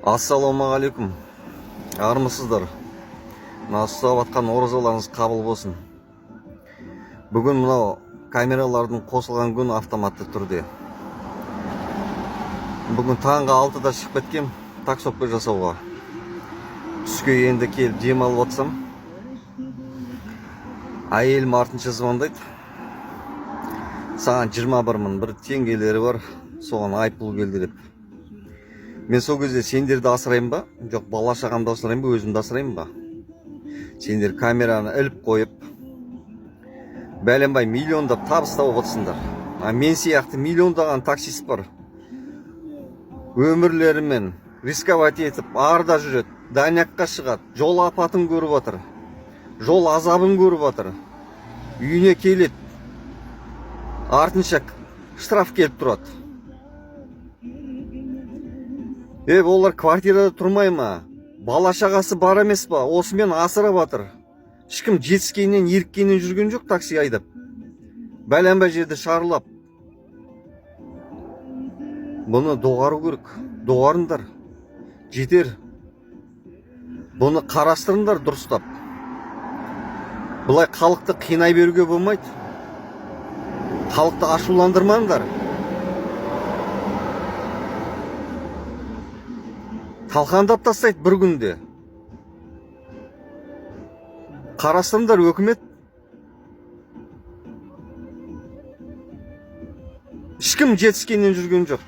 Ассалаумағалейкум. Армысыздар. Мына ұстап атқан оразаларыңыз қабыл болсын. Бүгін мынау камералардың қосылған күн автоматты түрде. Бүгін таңғы 6-да шығып кеткем таксовка жасауға. Түске енді келіп дем алып отсам, әйелім артынша звондайды. Саған 21 мың бір теңгелері бар, соған айыппұл келді деп. Мен сол кезде сендерді асырайын ба? Жоқ, бала шағамды асырайын ба, өзімді асырайын ба? Сендер камераны іліп қойып, бәленбай миллиондап табыс тауып отырсыңдар. Мен сияқты миллиондаған таксист бар. Өмірлерімен рисковать етіп, арда жүреді, данякқа шығады, жол апатын көріп отыр, жол азабын көріп отыр. Үйіне келеді, артынша штраф келіп тұрады. Олар квартирада тұрмай ма? Бала шағасы бар емес па? Осымен асырап жатыр. Ешкім жетіскеннен, еріккеннен жүрген жоқ такси айдап. Бәленбай жерді шарлап. Бұны доғару керек. Доғарыңдар. Жетер. Бұны қарастырыңдар дұрыстап. Бұлай халықты қинай беруге болмайды. Халықты ашуландырмаңдар. Талқандап тастайды бір күнде. Қарастырыңдар өкімет. Ешкім жетіскеннен жүрген жоқ.